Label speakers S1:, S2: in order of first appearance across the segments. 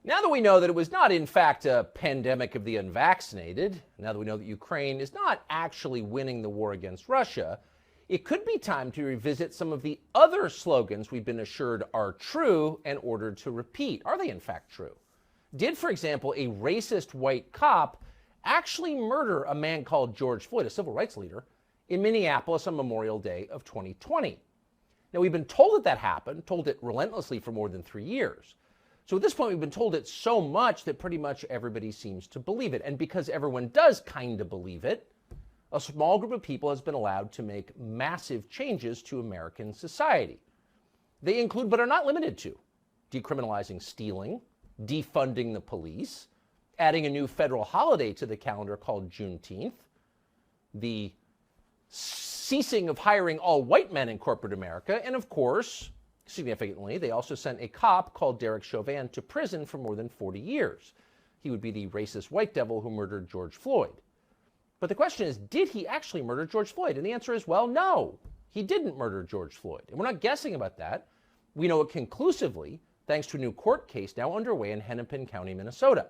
S1: Now that we know that it was not, in fact, a pandemic of the unvaccinated, now that we know that Ukraine is not actually winning the war against Russia, it could be time to revisit some of the other slogans we've been assured are true and ordered to repeat. Are they, in fact, true? Did, for example, a racist white cop actually murder a man called George Floyd, a civil rights leader, in Minneapolis on Memorial Day of 2020? Now, we've been told that happened, told it relentlessly for more than 3 years. So at this point, we've been told it so much that pretty much everybody seems to believe it. And because everyone does kind of believe it, a small group of people has been allowed to make massive changes to American society. They include, but are not limited to, decriminalizing stealing, defunding the police, adding a new federal holiday to the calendar called Juneteenth, the ceasing of hiring all white men in corporate America, and of course, significantly, they also sent a cop called Derek Chauvin to prison for more than 40 years. He would be the racist white devil who murdered George Floyd. But the question is, did he actually murder George Floyd? And the answer is, well, no, he didn't murder George Floyd. And we're not guessing about that. We know it conclusively, thanks to a new court case now underway in Hennepin County, Minnesota.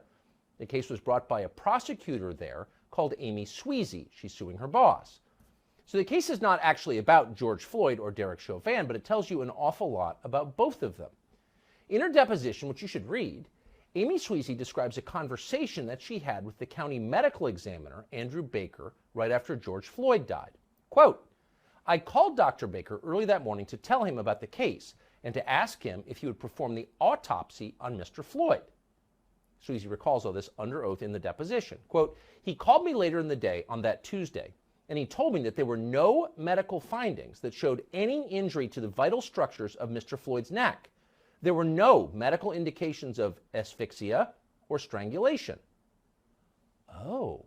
S1: The case was brought by a prosecutor there called Amy Sweezy. She's suing her boss. So the case is not actually about George Floyd or Derek Chauvin, but it tells you an awful lot about both of them. In her deposition, which you should read, Amy Sweezy describes a conversation that she had with the county medical examiner, Andrew Baker, right after George Floyd died. Quote, "I called Dr. Baker early that morning to tell him about the case and to ask him if he would perform the autopsy on Mr. Floyd." Sweezy recalls all this under oath in the deposition. Quote, "He called me later in the day on that Tuesday, and he told me that there were no medical findings that showed any injury to the vital structures of Mr. Floyd's neck. There were no medical indications of asphyxia or strangulation." Oh.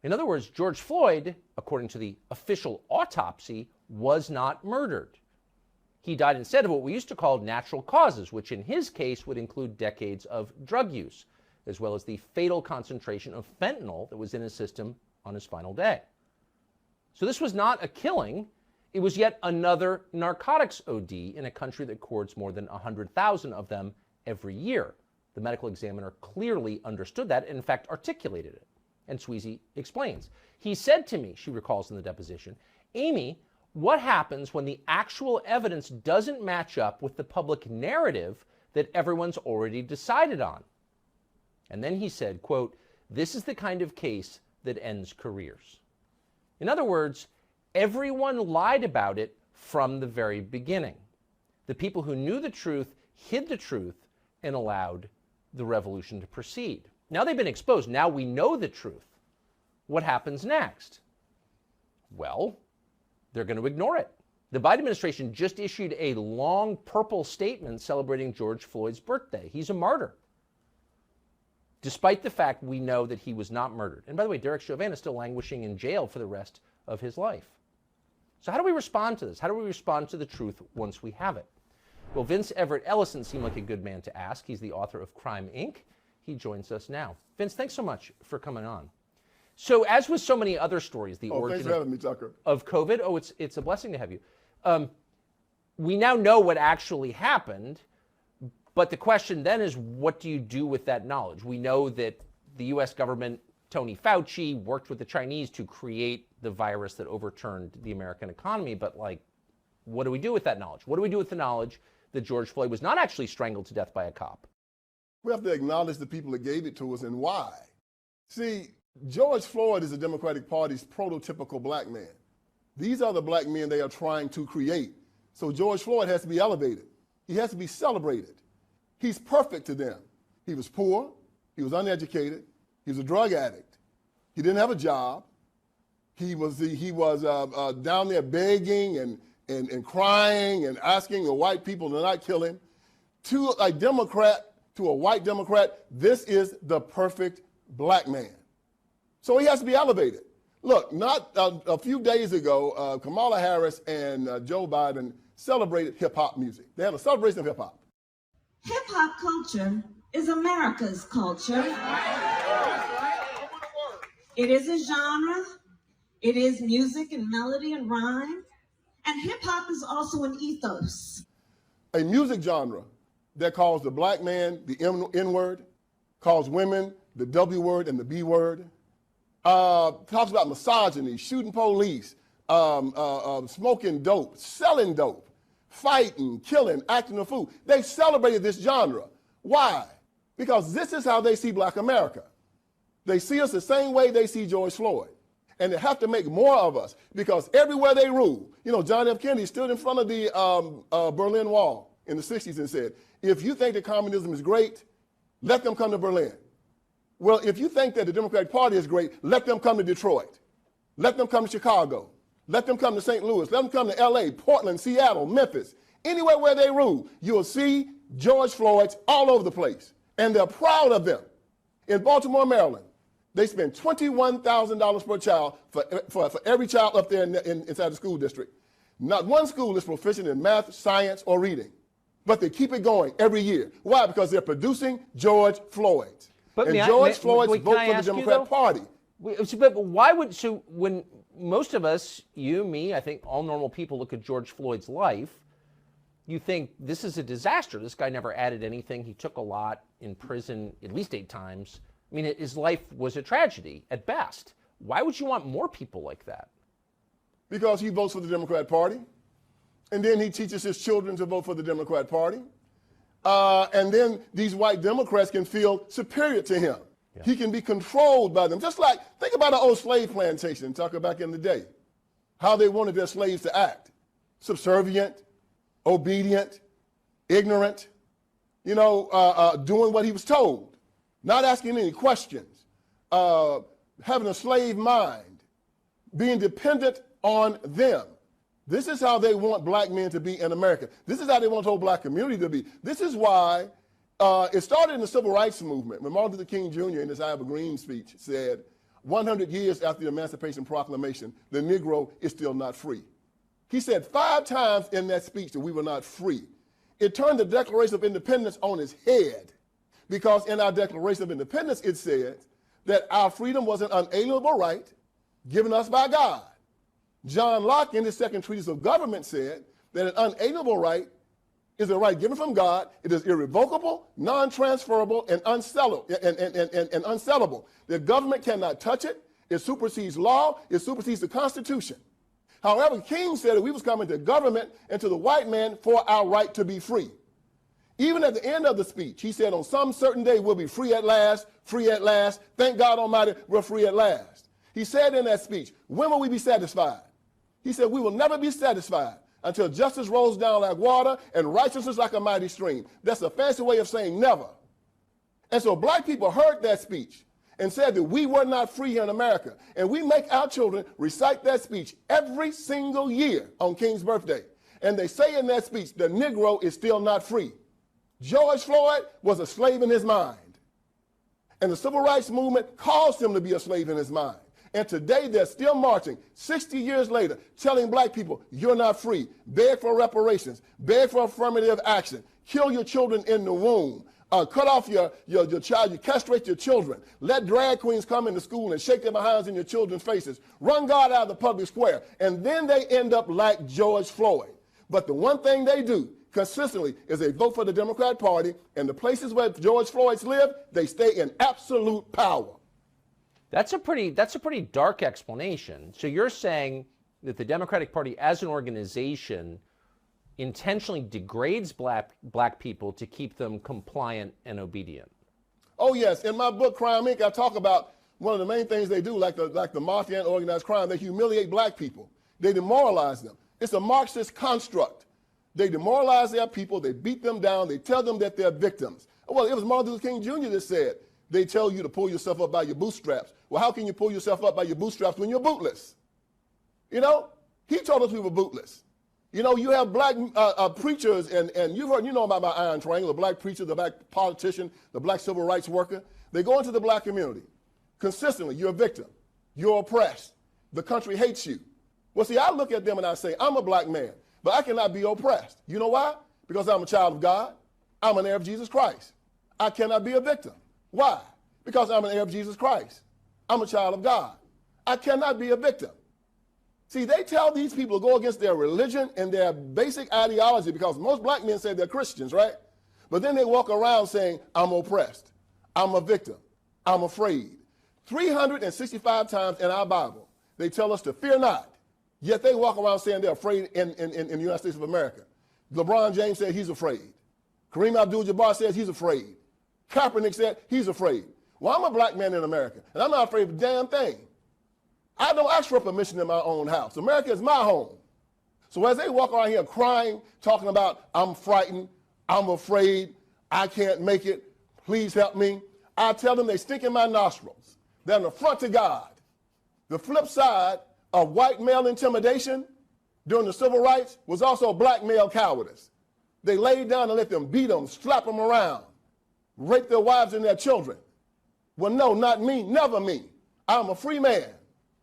S1: In other words, George Floyd, according to the official autopsy, was not murdered. He died instead of what we used to call natural causes, which in his case would include decades of drug use, as well as the fatal concentration of fentanyl that was in his system on his final day. So this was not a killing. It was yet another narcotics OD in a country that records more than 100,000 of them every year. The medical examiner clearly understood that and in fact articulated it. And Sweezy explains. "He said to me," she recalls in the deposition, "Amy, what happens when the actual evidence doesn't match up with the public narrative that everyone's already decided on?" And then he said, quote, "This is the kind of case that ends careers." In other words, everyone lied about it from the very beginning. The people who knew the truth hid the truth and allowed the revolution to proceed. Now they've been exposed. Now we know the truth. What happens next? Well, they're going to ignore it. The Biden administration just issued a long purple statement celebrating George Floyd's birthday. He's a martyr, despite the fact we know that he was not murdered. And by the way, Derek Chauvin is still languishing in jail for the rest of his life. So how do we respond to this? How do we respond to the truth once we have it? Well, Vince Everett Ellison seemed like a good man to ask. He's the author of Crime, Inc. He joins us now. Vince, thanks so much for coming on. So as with so many other stories, the origin of COVID, it's a blessing to have you. We now know what actually happened, but the question then is, what do you do with that knowledge? We know that the U.S. government, Tony Fauci, worked with the Chinese to create the virus that overturned the American economy, but what do we do with that knowledge? What do we do with the knowledge that George Floyd was not actually strangled to death by a cop?
S2: We have to acknowledge the people that gave it to us and why. See, George Floyd is the Democratic Party's prototypical black man. These are the black men they are trying to create. So George Floyd has to be elevated. He has to be celebrated. He's perfect to them. He was poor. He was uneducated. He was a drug addict. He didn't have a job. He was down there begging and crying and asking the white people to not kill him. To a Democrat, to a white Democrat, this is the perfect black man. So he has to be elevated. Look, not a few days ago, Kamala Harris and Joe Biden celebrated hip-hop music. They had a celebration of hip-hop.
S3: Hip-hop culture is America's culture. It is a genre. It is music and melody and rhyme. And hip-hop is also an ethos.
S2: A music genre that calls the black man the N word, calls women the W word and the B word, talks about misogyny, shooting police, smoking dope, selling dope, fighting, killing, acting a fool. They celebrated this genre. Why? Because this is how they see black America. They see us the same way they see George Floyd. And they have to make more of us because everywhere they rule, you know, John F. Kennedy stood in front of the Berlin Wall in the 60s and said, if you think that communism is great, let them come to Berlin. Well, if you think that the Democratic Party is great, let them come to Detroit. Let them come to Chicago. Let them come to St. Louis. Let them come to L.A., Portland, Seattle, Memphis. Anywhere where they rule, you'll see George Floyd's all over the place. And they're proud of them. In Baltimore, Maryland, they spend $21,000 per child for every child up there inside the school district. Not one school is proficient in math, science, or reading. But they keep it going every year. Why? Because they're producing George Floyd.
S1: But
S2: and George Floyd's vote for the Democrat Party.
S1: But why would, so when most of us, you, me, I think all normal people look at George Floyd's life, you think this is a disaster. This guy never added anything. He took a lot in prison at least 8 times. I mean, his life was a tragedy at best. Why would you want more people like that?
S2: Because he votes for the Democrat Party. And then he teaches his children to vote for the Democrat Party. And then these white Democrats can feel superior to him. Yeah. He can be controlled by them. Just like, think about an old slave plantation, talk about back in the day, how they wanted their slaves to act. Subservient, obedient, ignorant, you know, doing what he was told, not asking any questions, having a slave mind, being dependent on them. This is how they want black men to be in America. This is how they want the whole black community to be. This is why it started in the civil rights movement when Martin Luther King Jr. in his I Have a Dream speech said, 100 years after the Emancipation Proclamation, the Negro is still not free. He said 5 times in that speech that we were not free. It turned the Declaration of Independence on its head because in our Declaration of Independence it said that our freedom was an unalienable right given us by God. John Locke in his second treatise of government said that an unalienable right is a right given from God. It is irrevocable, non-transferable, and unsellable. The government cannot touch it. It supersedes law. It supersedes the Constitution. However, King said that we was coming to government and to the white man for our right to be free. Even at the end of the speech, he said on some certain day we'll be free at last, free at last. Thank God Almighty, we're free at last. He said in that speech, when will we be satisfied? He said, we will never be satisfied until justice rolls down like water and righteousness like a mighty stream. That's a fancy way of saying never. And so black people heard that speech and said that we were not free here in America. And we make our children recite that speech every single year on King's birthday. And they say in that speech, the Negro is still not free. George Floyd was a slave in his mind. And the civil rights movement caused him to be a slave in his mind. And today they're still marching, 60 years later, telling black people, you're not free. Beg for reparations. Beg for affirmative action. Kill your children in the womb. Cut off your child. You castrate your children. Let drag queens come into school and shake their behinds in your children's faces. Run God out of the public square. And then they end up like George Floyd. But the one thing they do consistently is they vote for the Democrat Party, and the places where George Floyd's live, they stay in absolute power.
S1: That's a pretty dark explanation. So you're saying that the Democratic Party as an organization intentionally degrades black people to keep them compliant and obedient.
S2: Oh yes, in my book Crime Inc. I talk about one of the main things they do, like the mafia and organized crime. They humiliate black people. They demoralize them. It's a Marxist construct. They demoralize their people. They beat them down. They tell them that they're victims. Well, it was Martin Luther King Jr. that said, they tell you to pull yourself up by your bootstraps. Well, how can you pull yourself up by your bootstraps when you're bootless? You know, he told us we were bootless. You know, you have black preachers, and you've heard, you know about my iron triangle, the black preacher, the black politician, the black civil rights worker. They go into the black community. Consistently, you're a victim. You're oppressed. The country hates you. Well, see, I look at them and I say, I'm a black man, but I cannot be oppressed. You know why? Because I'm a child of God. I'm an heir of Jesus Christ. I cannot be a victim. Why? Because I'm an heir of Jesus Christ. I'm a child of God. I cannot be a victim. See, they tell these people to go against their religion and their basic ideology because most black men say they're Christians, right? But then they walk around saying, I'm oppressed, I'm a victim, I'm afraid. 365 times in our Bible, they tell us to fear not. Yet they walk around saying they're afraid in the United States of America. LeBron James said he's afraid. Kareem Abdul-Jabbar says he's afraid. Kaepernick said he's afraid. Well, I'm a black man in America, and I'm not afraid of a damn thing. I don't ask for permission in my own house. America is my home. So as they walk around here crying, talking about, I'm frightened, I'm afraid, I can't make it, please help me, I tell them they stink in my nostrils. They're an affront to God. The flip side of white male intimidation during the civil rights was also black male cowardice. They laid down and let them beat them, slap them around, rape their wives and their children. Well, no, not me, never me. I'm a free man.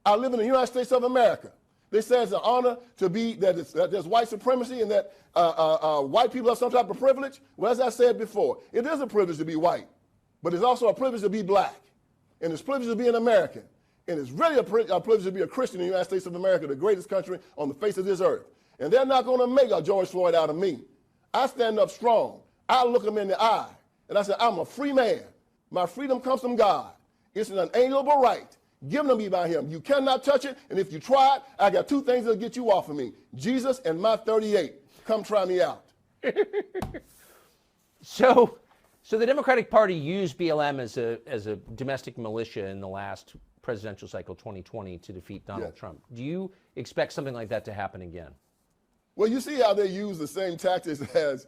S2: I live in the United States of America. They say it's an honor to be, that there's white supremacy and that white people have some type of privilege. Well, as I said before, it is a privilege to be white, but it's also a privilege to be black. And it's a privilege to be an American. And it's really a privilege to be a Christian in the United States of America, the greatest country on the face of this earth. And they're not going to make a George Floyd out of me. I stand up strong. I look them in the eye, and I say, I'm a free man. My freedom comes from God. It's an unalienable right given to me by him. You cannot touch it, and if you try it, I got two things that'll get you off of me. Jesus and my 38. Come try me out.
S1: So the Democratic Party used BLM as a domestic militia in the last presidential cycle, 2020, to defeat Donald Trump. Do you expect something like that to happen again?
S2: Well, you see how they use the same tactics as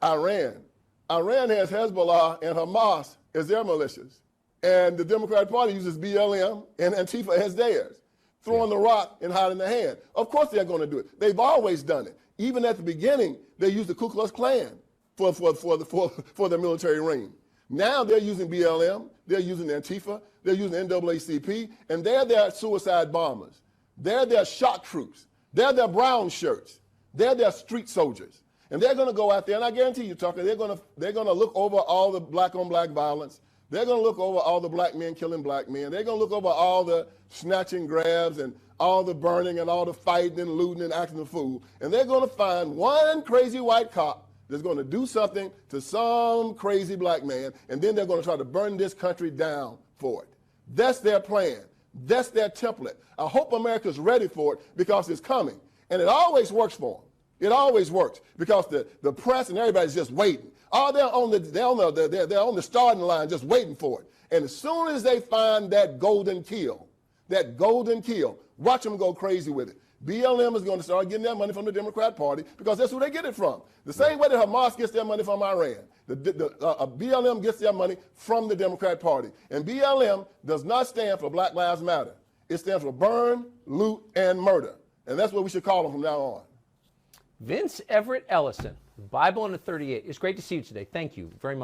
S2: Iran. Iran has Hezbollah and Hamas as their militias. And the Democratic Party uses BLM and Antifa as theirs, throwing the rock and hiding the hand. Of course they're going to do it. They've always done it. Even at the beginning, they used the Ku Klux Klan for the military reign. Now they're using BLM, they're using Antifa, they're using NAACP, and they're their suicide bombers. They're their shock troops. They're their brown shirts. They're their street soldiers. And they're going to go out there, and I guarantee you, Tucker, they're going to look over all the black-on-black violence. They're going to look over all the black men killing black men. They're going to look over all the snatching grabs and all the burning and all the fighting and looting and acting a fool. And they're going to find one crazy white cop that's going to do something to some crazy black man, and then they're going to try to burn this country down for it. That's their plan. That's their template. I hope America's ready for it because it's coming. And it always works for them. It always works because the press and everybody's just waiting. Oh, they're on the starting line just waiting for it. And as soon as they find that golden kill, watch them go crazy with it. BLM is going to start getting their money from the Democrat Party because that's who they get it from. The same way that Hamas gets their money from Iran. BLM gets their money from the Democrat Party. And BLM does not stand for Black Lives Matter. It stands for burn, loot, and murder. And that's what we should call them from now on.
S1: Vince Everett Ellison, Bible in a 38. It's great to see you today. Thank you very much.